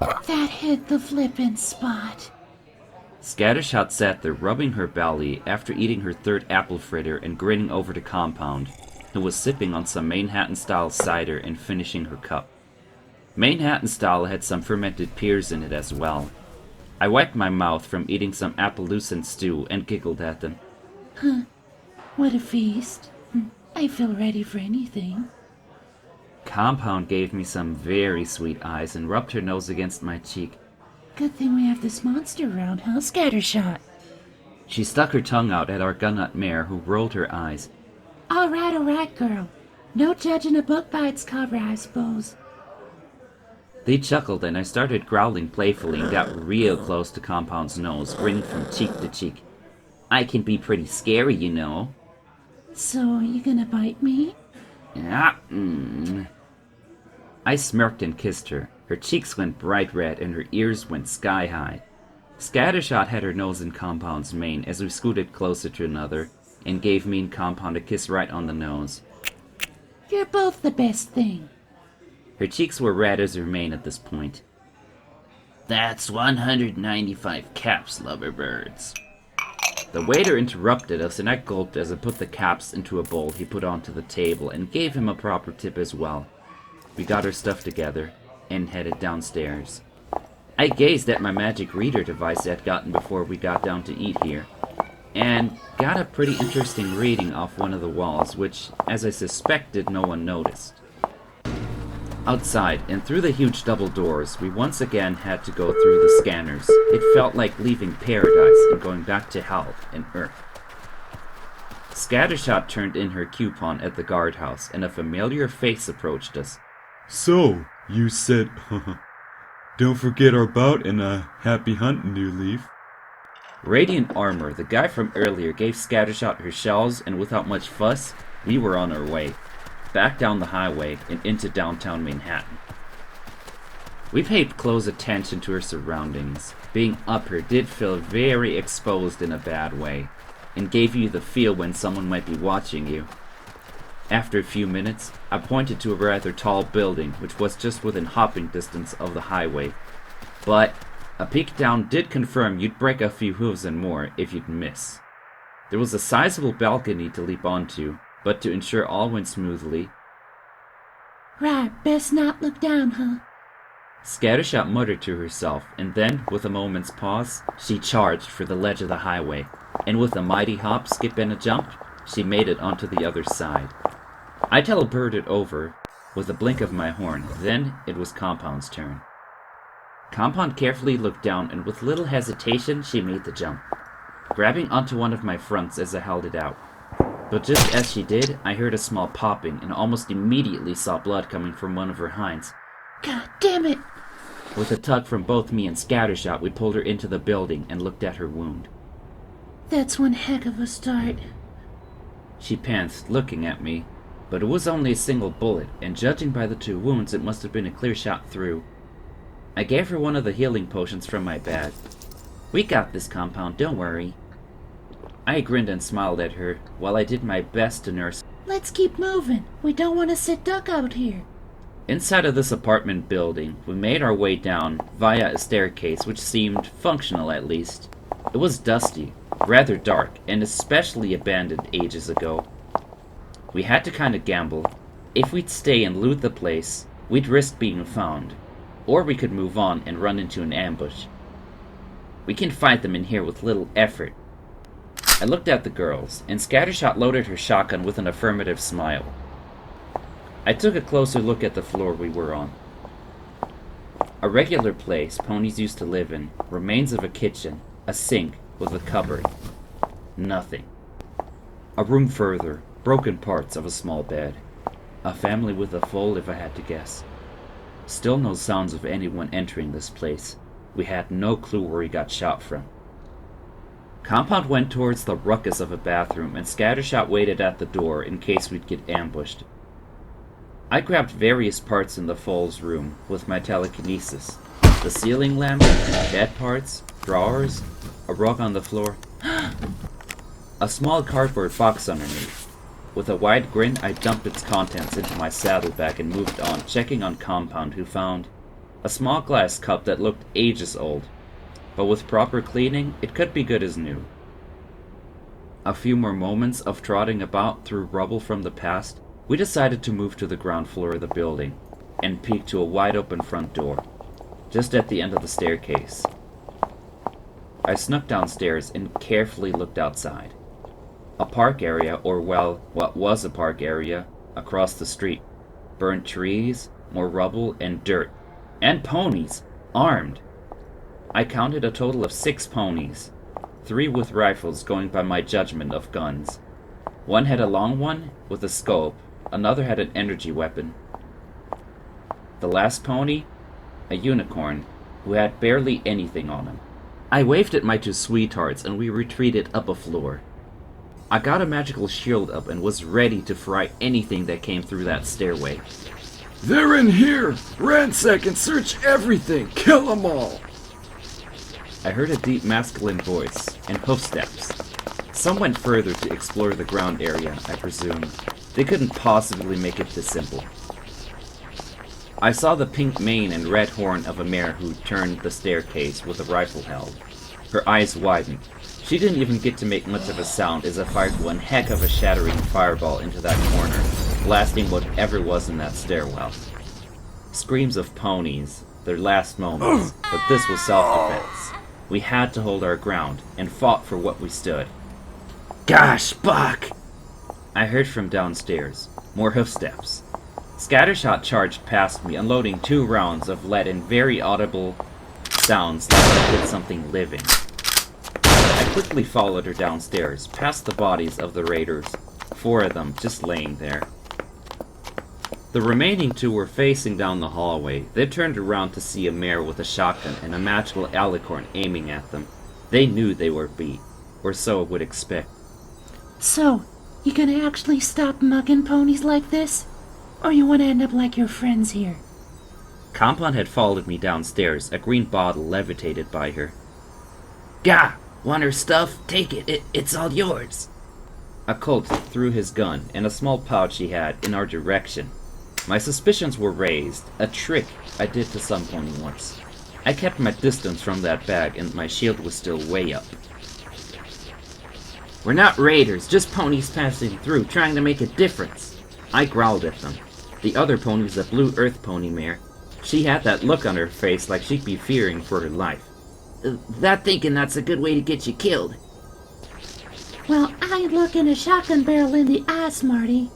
That hit the flippin' spot. Scattershot sat there rubbing her belly after eating her third apple fritter and grinning over to Compound, who was sipping on some Manhattan-style cider and finishing her cup. Manhattan-style had some fermented pears in it as well. I wiped my mouth from eating some Appaloosan stew and giggled at them. Huh. What a feast. I feel ready for anything. Compound gave me some very sweet eyes and rubbed her nose against my cheek. Good thing we have this monster around, huh, Scattershot? She stuck her tongue out at our gun-nut mare, who rolled her eyes. All right, girl. No judging a book by its cover, I suppose. They chuckled, and I started growling playfully and got real close to Compound's nose, grinning from cheek to cheek. I can be pretty scary, you know. So, are you gonna bite me? Yeah. I smirked and kissed her. Her cheeks went bright red, and her ears went sky high. Scattershot had her nose in Compound's mane as we scooted closer to another, and gave me and Compound a kiss right on the nose. You're both the best thing. Her cheeks were red as her mane at this point. That's 195 caps, loverbirds. The waiter interrupted us, and I gulped as I put the caps into a bowl he put onto the table and gave him a proper tip as well. We got our stuff together and headed downstairs. I gazed at my magic reader device I'd gotten before we got down to eat here, and got a pretty interesting reading off one of the walls, which, as I suspected, no one noticed. Outside, and through the huge double doors, we once again had to go through the scanners. It felt like leaving paradise and going back to hell and Earth. Scattershot turned in her coupon at the guardhouse, and a familiar face approached us. So, you said, don't forget our bout and happy hunting, New Leaf. Radiant Armor, the guy from earlier, gave Scattershot her shells, and without much fuss, we were on our way. Back down the highway and into downtown Manhattan. We paid close attention to her surroundings. Being up here did feel very exposed in a bad way, and gave you the feel when someone might be watching you. After a few minutes, I pointed to a rather tall building which was just within hopping distance of the highway, but a peek down did confirm you'd break a few hooves and more if you'd miss. There was a sizable balcony to leap onto, but to ensure all went smoothly... Right, best not look down, huh? Scattershot muttered to herself, and then, with a moment's pause, she charged for the ledge of the highway, and with a mighty hop, skip, and a jump, she made it onto the other side. I teleported over with a blink of my horn, then it was Compound's turn. Compound carefully looked down, and with little hesitation, she made the jump, grabbing onto one of my fronts as I held it out. But just as she did, I heard a small popping, and almost immediately saw blood coming from one of her hinds. God damn it! With a tug from both me and Scattershot, we pulled her into the building and looked at her wound. That's one heck of a start. She panted, looking at me, but it was only a single bullet, and judging by the two wounds, it must have been a clear shot through. I gave her one of the healing potions from my bag. We got this, Compound, don't worry. I grinned and smiled at her, while I did my best to nurse. Let's keep moving. We don't want to sit duck out here. Inside of this apartment building, we made our way down via a staircase which seemed functional at least. It was dusty, rather dark, and especially abandoned ages ago. We had to kinda gamble. If we'd stay and loot the place, we'd risk being found. Or we could move on and run into an ambush. We can fight them in here with little effort. I looked at the girls, and Scattershot loaded her shotgun with an affirmative smile. I took a closer look at the floor we were on. A regular place ponies used to live in, remains of a kitchen, a sink with a cupboard. Nothing. A room further, broken parts of a small bed. A family with a foal, if I had to guess. Still no sounds of anyone entering this place. We had no clue where he got shot from. Compound went towards the ruckus of a bathroom, and Scattershot waited at the door in case we'd get ambushed. I grabbed various parts in the foal's room with my telekinesis. The ceiling lamp, bed parts, drawers, a rug on the floor, a small cardboard box underneath. With a wide grin, I dumped its contents into my saddlebag and moved on, checking on Compound, who found A small glass cup that looked ages old, but with proper cleaning, it could be good as new. A few more moments of trotting about through rubble from the past, we decided to move to the ground floor of the building and peek to a wide open front door, just at the end of the staircase. I snuck downstairs and carefully looked outside. A park area, or well, what was a park area, across the street. Burnt trees, more rubble and dirt. And ponies, armed. I counted a total of 6 ponies, 3 with rifles going by my judgment of guns. One had a long one with a scope, another had an energy weapon. The last pony, a unicorn, who had barely anything on him. I waved at my 2 sweethearts and we retreated up a floor. I got a magical shield up and was ready to fry anything that came through that stairway. They're in here! Ransack and search everything! Kill them all! I heard a deep masculine voice and hoofsteps. Some went further to explore the ground area, I presume. They couldn't possibly make it this simple. I saw the pink mane and red horn of a mare who turned the staircase with a rifle held. Her eyes widened. She didn't even get to make much of a sound as I fired one heck of a shattering fireball into that corner, blasting whatever was in that stairwell. Screams of ponies, their last moments, but this was self-defense. We had to hold our ground, and fought for what we stood. Gosh, Buck! I heard from downstairs. More hoofsteps. Scattershot charged past me, unloading 2 rounds of lead in very audible sounds like it hit something living. I quickly followed her downstairs, past the bodies of the raiders, 4 of them just laying there. The remaining 2 were facing down the hallway. They turned around to see a mare with a shotgun and a magical alicorn aiming at them. They knew they were beat, or so I would expect. So, you gonna actually stop mugging ponies like this? Or you wanna end up like your friends here? Compound had followed me downstairs, a green bottle levitated by her. Gah! Want her stuff? Take it. It's all yours. A Colt threw his gun and a small pouch he had in our direction. My suspicions were raised, a trick I did to some pony once. I kept my distance from that bag and my shield was still way up. We're not raiders, just ponies passing through, trying to make a difference. I growled at them. The other pony was a blue earth pony mare. She had that look on her face like she'd be fearing for her life. That thinking that's a good way to get you killed. Well, I ain't looking a shotgun barrel in the eye, Smarty.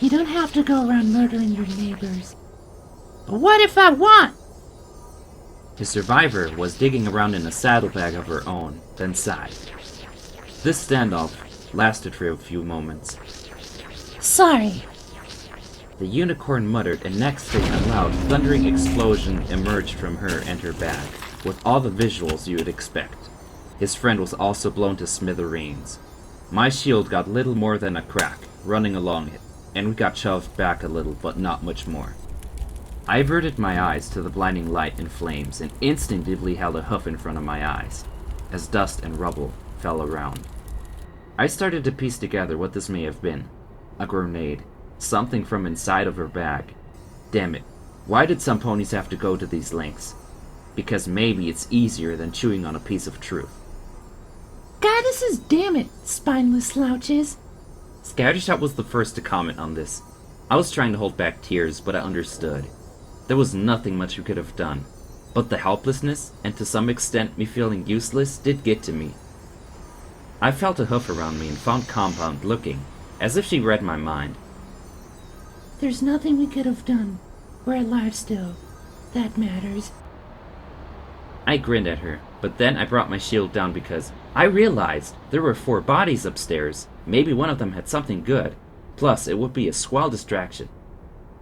You don't have to go around murdering your neighbors. But what if I want? His survivor was digging around in a saddlebag of her own, then sighed. This standoff lasted for a few moments. Sorry. The unicorn muttered, and next thing a loud, thundering explosion emerged from her and her bag, with all the visuals you would expect. His friend was also blown to smithereens. My shield got little more than a crack, running along it, and we got shoved back a little, but not much more. I averted my eyes to the blinding light and flames, and instinctively held a hoof in front of my eyes, as dust and rubble fell around. I started to piece together what this may have been. A grenade. Something from inside of her bag. Damn it. Why did some ponies have to go to these lengths? Because maybe it's easier than chewing on a piece of truth. Goddesses, damn it, spineless slouches. Scattershot was the first to comment on this. I was trying to hold back tears, but I understood. There was nothing much we could have done. But the helplessness, and to some extent me feeling useless, did get to me. I felt a hoof around me and found Compound looking, as if she read my mind. There's nothing we could have done. We're alive still. That matters. I grinned at her, but then I brought my shield down because I realized there were 4 bodies upstairs. Maybe one of them had something good. Plus, it would be a swell distraction.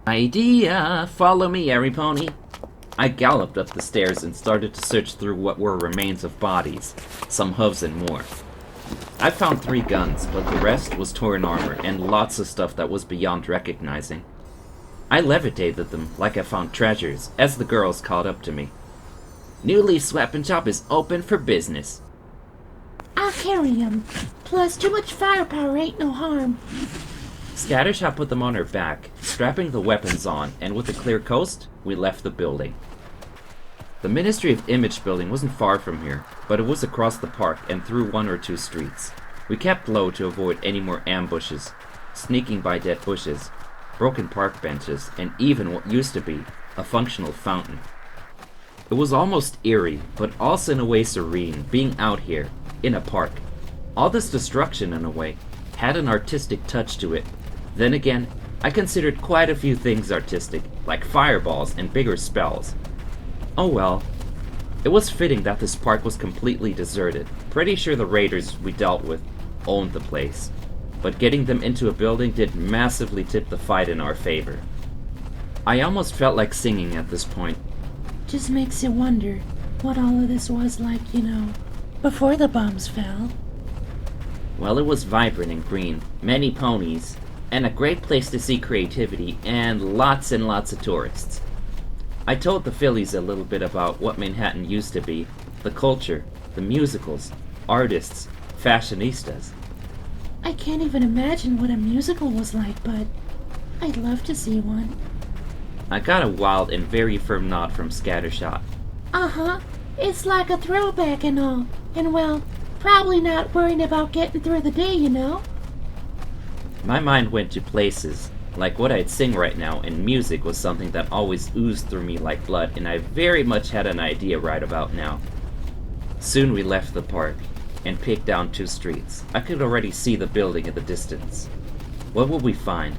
Idea! Follow me, Airy Pony! I galloped up the stairs and started to search through what were remains of bodies, some hooves and more. I found 3 guns, but the rest was torn armor and lots of stuff that was beyond recognizing. I levitated them like I found treasures as the girls caught up to me. New Leaf's weapon shop is open for business. I'll carry 'em. Plus, too much firepower ain't no harm. Scattershot put them on her back, strapping the weapons on, and with a clear coast, we left the building. The Ministry of Image building wasn't far from here, but it was across the park and through 1 or 2 streets. We kept low to avoid any more ambushes, sneaking by dead bushes, broken park benches, and even what used to be a functional fountain. It was almost eerie, but also in a way serene, being out here, in a park. All this destruction, in a way, had an artistic touch to it. Then again, I considered quite a few things artistic, like fireballs and bigger spells. Oh well. It was fitting that this park was completely deserted. Pretty sure the raiders we dealt with owned the place. But getting them into a building did massively tip the fight in our favor. I almost felt like singing at this point. Just makes you wonder what all of this was like, before the bombs fell. Well, it was vibrant and green, many ponies, and a great place to see creativity and lots of tourists. I told the Phillies a little bit about what Manhattan used to be, the culture, the musicals, artists, fashionistas. I can't even imagine what a musical was like, but I'd love to see one. I got a wild and very firm nod from Scattershot. Uh-huh. It's like a throwback and all. And well, probably not worrying about getting through the day, My mind went to places, like what I'd sing right now, and music was something that always oozed through me like blood, and I very much had an idea right about now. Soon we left the park, and picked down 2 streets. I could already see the building in the distance. What would we find?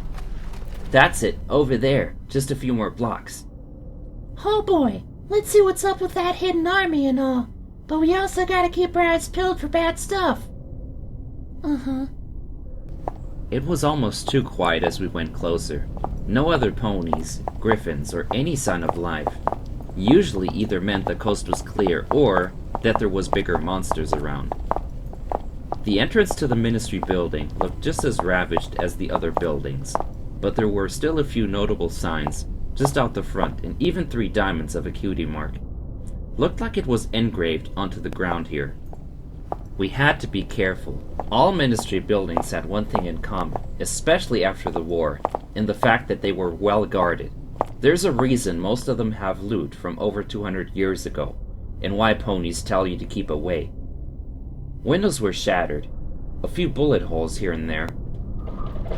That's it, over there, just a few more blocks. Oh boy, let's see what's up with that hidden army and all. But we also gotta keep our eyes peeled for bad stuff. Uh-huh. It was almost too quiet as we went closer. No other ponies, griffins, or any sign of life. Usually either meant the coast was clear or that there was bigger monsters around. The entrance to the Ministry building looked just as ravaged as the other buildings, but there were still a few notable signs just out the front and even 3 diamonds of a cutie mark. Looked like it was engraved onto the ground here. We had to be careful. All Ministry buildings had one thing in common, especially after the war, in the fact that they were well guarded. There's a reason most of them have loot from over 200 years ago, and why ponies tell you to keep away. Windows were shattered, a few bullet holes here and there.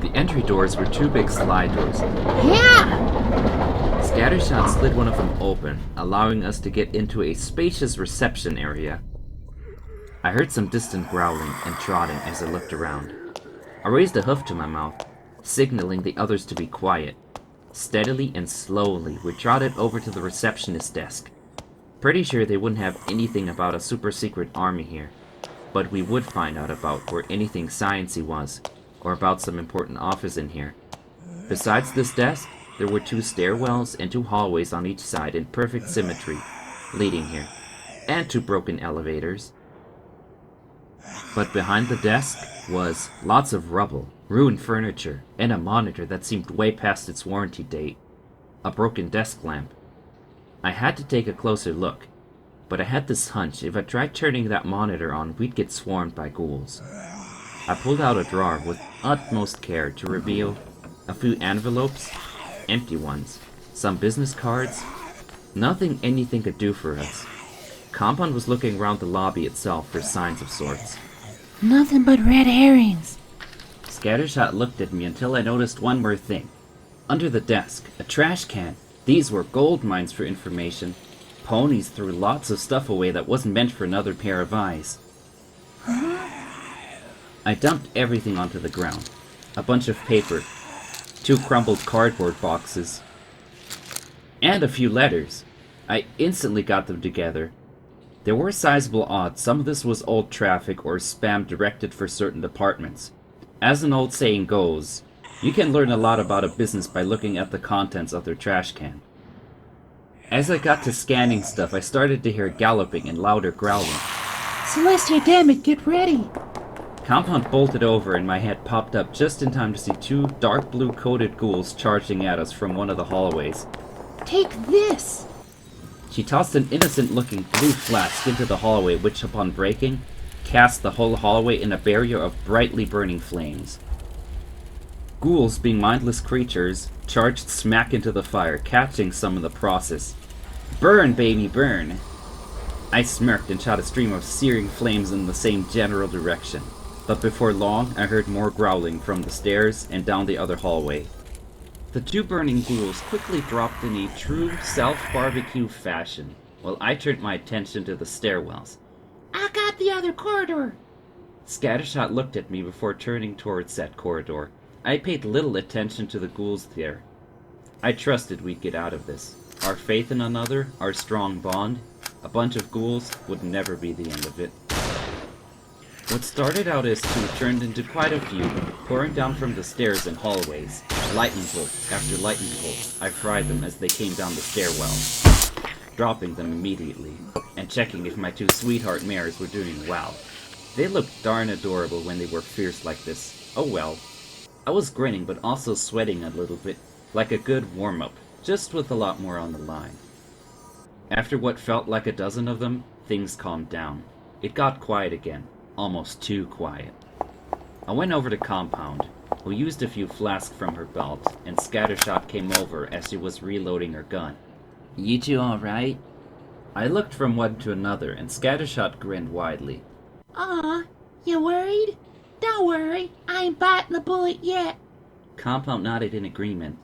The entry doors were 2 big slide doors. Yeah! Scattershot slid one of them open, allowing us to get into a spacious reception area. I heard some distant growling and trotting as I looked around. I raised a hoof to my mouth, signaling the others to be quiet. Steadily and slowly, we trotted over to the receptionist's desk. Pretty sure they wouldn't have anything about a super secret army here, but we would find out about where anything sciencey was, or about some important office in here. Besides this desk, there were 2 stairwells and 2 hallways on each side in perfect symmetry, leading here, and 2 broken elevators. But behind the desk was lots of rubble, ruined furniture, and a monitor that seemed way past its warranty date. A broken desk lamp. I had to take a closer look, but I had this hunch if I tried turning that monitor on, we'd get swarmed by ghouls. I pulled out a drawer with utmost care to reveal a few envelopes, empty ones, some business cards, nothing anything could do for us. Compound was looking around the lobby itself for signs of sorts. Nothing but red herrings. Scattershot looked at me until I noticed one more thing. Under the desk, a trash can. These were gold mines for information. Ponies threw lots of stuff away that wasn't meant for another pair of eyes. I dumped everything onto the ground. A bunch of paper, 2 crumpled cardboard boxes, and a few letters. I instantly got them together. There were sizable odds some of this was old traffic or spam directed for certain departments. As an old saying goes, you can learn a lot about a business by looking at the contents of their trash can. As I got to scanning stuff, I started to hear galloping and louder growling. Celestia, damn it, get ready! Compound bolted over and my head popped up just in time to see 2 dark blue coated ghouls charging at us from one of the hallways. Take this! She tossed an innocent-looking blue flask into the hallway, which, upon breaking, cast the whole hallway in a barrier of brightly burning flames. Ghouls, being mindless creatures, charged smack into the fire, catching some in the process. Burn, baby, burn! I smirked and shot a stream of searing flames in the same general direction. But before long, I heard more growling from the stairs and down the other hallway. The two burning ghouls quickly dropped in a true self-barbecue fashion, while I turned my attention to the stairwells. I got the other corridor. Scattershot looked at me before turning towards that corridor. I paid little attention to the ghouls there. I trusted we'd get out of this. Our faith in another, our strong bond, a bunch of ghouls would never be the end of it. What started out as two turned into quite a few, pouring down from the stairs and hallways. Lightning bolt after lightning bolt, I fried them as they came down the stairwell, dropping them immediately, and checking if my two sweetheart mares were doing well. They looked darn adorable when they were fierce like this. Oh well. I was grinning but also sweating a little bit, like a good warm-up, just with a lot more on the line. After what felt like a dozen of them, things calmed down. It got quiet again. Almost too quiet. I went over to Compound, who used a few flasks from her belt, and Scattershot came over as she was reloading her gun. You two alright? I looked from one to another, and Scattershot grinned widely. Aw, you worried? Don't worry, I ain't biting the bullet yet. Compound nodded in agreement.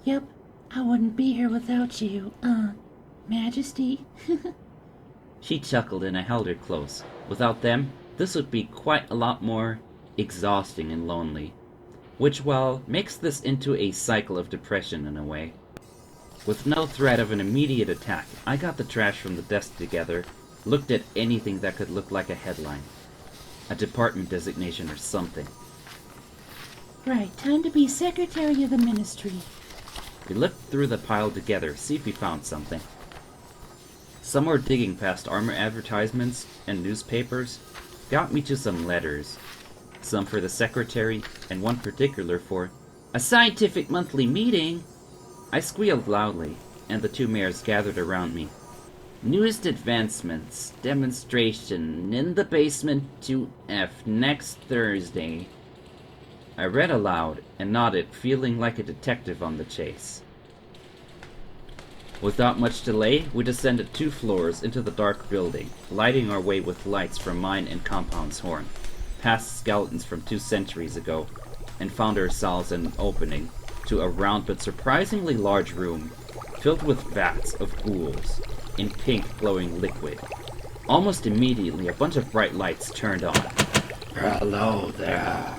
Yep, I wouldn't be here without you, Majesty. She chuckled and I held her close. Without them, this would be quite a lot more exhausting and lonely. Which, well, makes this into a cycle of depression in a way. With no threat of an immediate attack, I got the trash from the desk together, looked at anything that could look like a headline. A department designation or something. Right, time to be Secretary of the Ministry. We looked through the pile together, see if we found something. Some were digging past armor advertisements and newspapers, got me to some letters. Some for the secretary, and one particular for a scientific monthly meeting. I squealed loudly, and the two mayors gathered around me. Newest advancements, demonstration in the basement 2F next Thursday. I read aloud and nodded, feeling like a detective on the chase. Without much delay, we descended 2 floors into the dark building, lighting our way with lights from mine and Compound's horn, past skeletons from 2 centuries ago, and found ourselves in an opening to a round but surprisingly large room, filled with vats of ghouls, in pink glowing liquid. Almost immediately, a bunch of bright lights turned on. Hello there.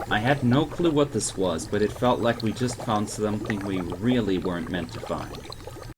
I had no clue what this was, but it felt like we just found something we really weren't meant to find.